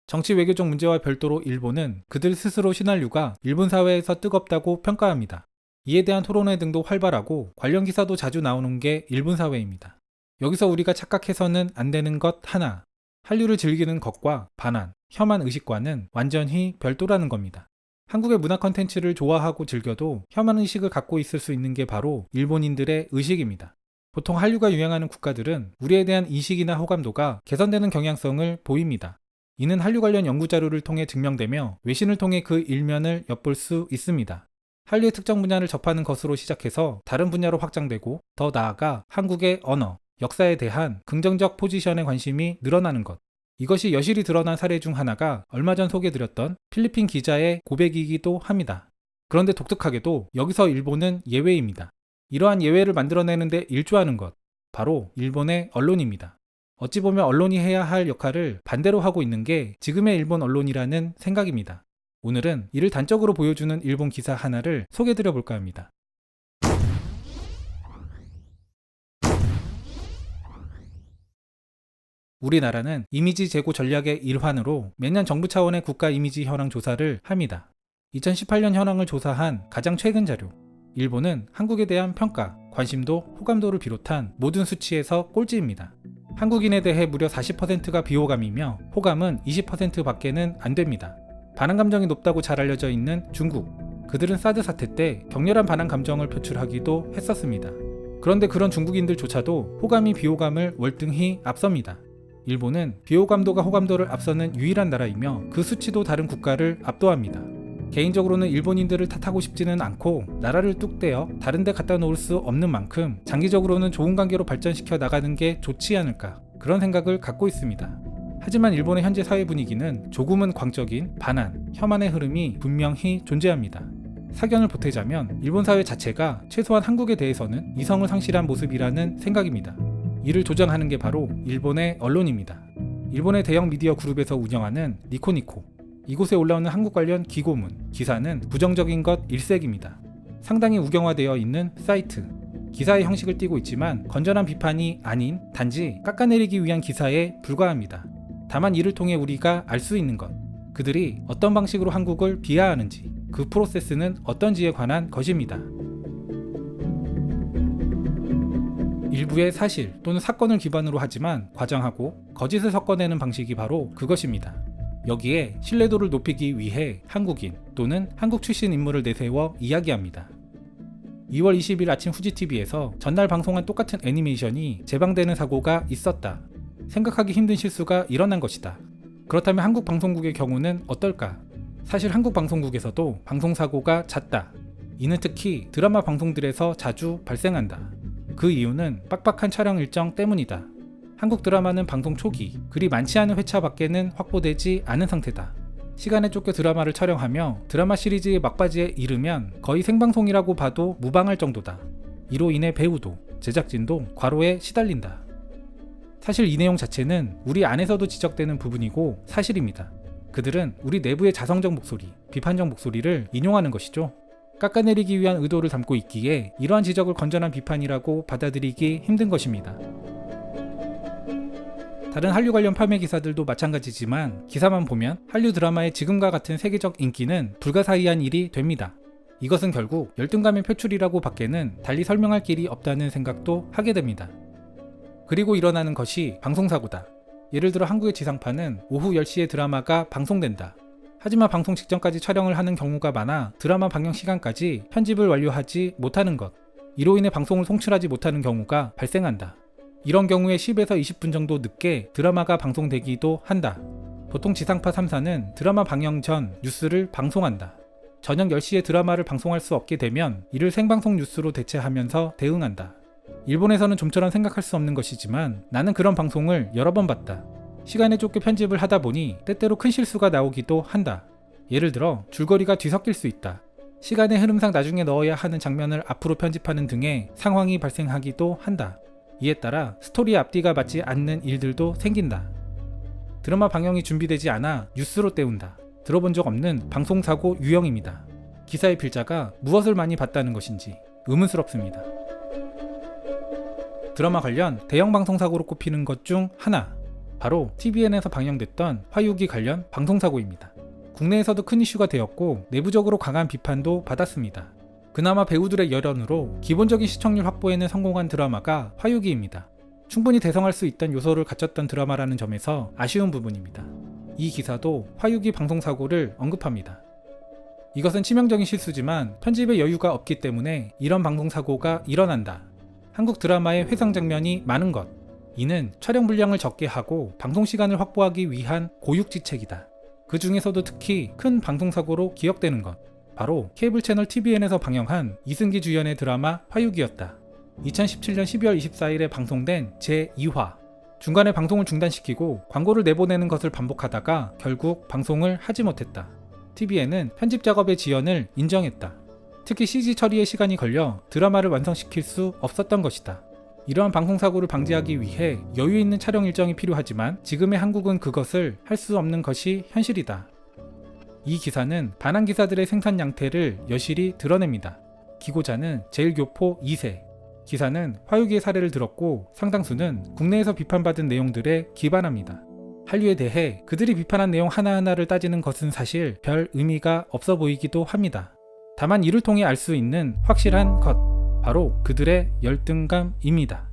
정치 외교적 문제와 별도로 일본은 그들 스스로 시나리오가 일본 사회에서 뜨겁다고 평가합니다. 이에 대한 토론회 등도 활발하고 관련 기사도 자주 나오는 게 일본 사회입니다. 여기서 우리가 착각해서는 안 되는 것 하나, 한류를 즐기는 것과 반한, 혐한 의식과는 완전히 별도라는 겁니다. 한국의 문화 컨텐츠를 좋아하고 즐겨도 혐한 의식을 갖고 있을 수 있는 게 바로 일본인들의 의식입니다. 보통 한류가 유행하는 국가들은 우리에 대한 인식이나 호감도가 개선되는 경향성을 보입니다. 이는 한류 관련 연구 자료를 통해 증명되며 외신을 통해 그 일면을 엿볼 수 있습니다. 한류의 특정 분야를 접하는 것으로 시작해서 다른 분야로 확장되고 더 나아가 한국의 언어, 역사에 대한 긍정적 포지션에 관심이 늘어나는 것. 이것이 여실히 드러난 사례 중 하나가 얼마 전 소개드렸던 필리핀 기자의 고백이기도 합니다. 그런데 독특하게도 여기서 일본은 예외입니다. 이러한 예외를 만들어내는데 일조하는 것, 바로 일본의 언론입니다. 어찌 보면 언론이 해야 할 역할을 반대로 하고 있는 게 지금의 일본 언론이라는 생각입니다. 오늘은 이를 단적으로 보여주는 일본 기사 하나를 소개드려 볼까 합니다. 우리나라는 이미지 제고 전략의 일환으로 매년 정부 차원의 국가 이미지 현황 조사를 합니다. 2018년 현황을 조사한 가장 최근 자료. 일본은 한국에 대한 평가, 관심도, 호감도를 비롯한 모든 수치에서 꼴찌입니다. 한국인에 대해 무려 40%가 비호감이며 호감은 20%밖에는 안 됩니다. 반한 감정이 높다고 잘 알려져 있는 중국. 그들은 사드 사태 때 격렬한 반한 감정을 표출하기도 했었습니다. 그런데 그런 중국인들조차도 호감이 비호감을 월등히 앞섭니다. 일본은 비호감도가 호감도를 앞서는 유일한 나라이며 그 수치도 다른 국가를 압도합니다. 개인적으로는 일본인들을 탓하고 싶지는 않고 나라를 뚝 떼어 다른 데 갖다 놓을 수 없는 만큼 장기적으로는 좋은 관계로 발전시켜 나가는 게 좋지 않을까, 그런 생각을 갖고 있습니다. 하지만 일본의 현재 사회 분위기는 조금은 광적인 반한, 혐한의 흐름이 분명히 존재합니다. 사견을 보태자면 일본 사회 자체가 최소한 한국에 대해서는 이성을 상실한 모습이라는 생각입니다. 이를 조장하는 게 바로 일본의 언론입니다. 일본의 대형 미디어 그룹에서 운영하는 니코니코. 이곳에 올라오는 한국 관련 기고문, 기사는 부정적인 것 일색입니다. 상당히 우경화되어 있는 사이트. 기사의 형식을 띠고 있지만 건전한 비판이 아닌 단지 깎아내리기 위한 기사에 불과합니다. 다만 이를 통해 우리가 알 수 있는 것. 그들이 어떤 방식으로 한국을 비하하는지, 그 프로세스는 어떤지에 관한 것입니다. 일부의 사실 또는 사건을 기반으로 하지만 과장하고 거짓을 섞어내는 방식이 바로 그것입니다. 여기에 신뢰도를 높이기 위해 한국인 또는 한국 출신 인물을 내세워 이야기합니다. 2월 20일 아침 후지TV에서 전날 방송한 똑같은 애니메이션이 재방되는 사고가 있었다. 생각하기 힘든 실수가 일어난 것이다. 그렇다면 한국 방송국의 경우는 어떨까? 사실 한국 방송국에서도 방송사고가 잦다. 이는 특히 드라마 방송들에서 자주 발생한다. 그 이유는 빡빡한 촬영 일정 때문이다. 한국 드라마는 방송 초기, 그리 많지 않은 회차밖에는 확보되지 않은 상태다. 시간에 쫓겨 드라마를 촬영하며 드라마 시리즈의 막바지에 이르면 거의 생방송이라고 봐도 무방할 정도다. 이로 인해 배우도, 제작진도 과로에 시달린다. 사실 이 내용 자체는 우리 안에서도 지적되는 부분이고 사실입니다. 그들은 우리 내부의 자성적 목소리, 비판적 목소리를 인용하는 것이죠. 깎아내리기 위한 의도를 담고 있기에 이러한 지적을 건전한 비판이라고 받아들이기 힘든 것입니다. 다른 한류 관련 판매 기사들도 마찬가지지만 기사만 보면 한류 드라마의 지금과 같은 세계적 인기는 불가사의한 일이 됩니다. 이것은 결국 열등감의 표출이라고 밖에는 달리 설명할 길이 없다는 생각도 하게 됩니다. 그리고 일어나는 것이 방송사고다. 예를 들어 한국의 지상파는 오후 10시에 드라마가 방송된다. 하지만 방송 직전까지 촬영을 하는 경우가 많아 드라마 방영 시간까지 편집을 완료하지 못하는 것. 이로 인해 방송을 송출하지 못하는 경우가 발생한다. 이런 경우에 10에서 20분 정도 늦게 드라마가 방송되기도 한다. 보통 지상파 3사는 드라마 방영 전 뉴스를 방송한다. 저녁 10시에 드라마를 방송할 수 없게 되면 이를 생방송 뉴스로 대체하면서 대응한다. 일본에서는 좀처럼 생각할 수 없는 것이지만 나는 그런 방송을 여러 번 봤다. 시간에 쫓겨 편집을 하다 보니 때때로 큰 실수가 나오기도 한다. 예를 들어 줄거리가 뒤섞일 수 있다. 시간의 흐름상 나중에 넣어야 하는 장면을 앞으로 편집하는 등의 상황이 발생하기도 한다. 이에 따라 스토리 앞뒤가 맞지 않는 일들도 생긴다. 드라마 방영이 준비되지 않아 뉴스로 때운다. 들어본 적 없는 방송사고 유형입니다. 기사의 필자가 무엇을 많이 봤다는 것인지 의문스럽습니다. 드라마 관련 대형 방송사고로 꼽히는 것 중 하나, 바로 TVN에서 방영됐던 화유기 관련 방송사고입니다. 국내에서도 큰 이슈가 되었고 내부적으로 강한 비판도 받았습니다. 그나마 배우들의 열연으로 기본적인 시청률 확보에는 성공한 드라마가 화유기입니다. 충분히 대성할 수 있던 요소를 갖췄던 드라마라는 점에서 아쉬운 부분입니다. 이 기사도 화유기 방송사고를 언급합니다. 이것은 치명적인 실수지만 편집에 여유가 없기 때문에 이런 방송사고가 일어난다. 한국 드라마의 회상 장면이 많은 것. 이는 촬영 분량을 적게 하고 방송 시간을 확보하기 위한 고육지책이다. 그 중에서도 특히 큰 방송사고로 기억되는 것. 바로 케이블 채널 TVN에서 방영한 이승기 주연의 드라마 화유기였다. 2017년 12월 24일에 방송된 제2화. 중간에 방송을 중단시키고 광고를 내보내는 것을 반복하다가 결국 방송을 하지 못했다. TVN은 편집 작업의 지연을 인정했다. 특히 CG 처리에 시간이 걸려 드라마를 완성시킬 수 없었던 것이다. 이러한 방송사고를 방지하기 위해 여유 있는 촬영 일정이 필요하지만 지금의 한국은 그것을 할 수 없는 것이 현실이다. 이 기사는 반항 기사들의 생산 양태를 여실히 드러냅니다. 기고자는 제일교포 2세. 기사는 화유기의 사례를 들었고 상당수는 국내에서 비판받은 내용들에 기반합니다. 한류에 대해 그들이 비판한 내용 하나하나를 따지는 것은 사실 별 의미가 없어 보이기도 합니다. 다만 이를 통해 알 수 있는 확실한 것, 바로 그들의 열등감입니다.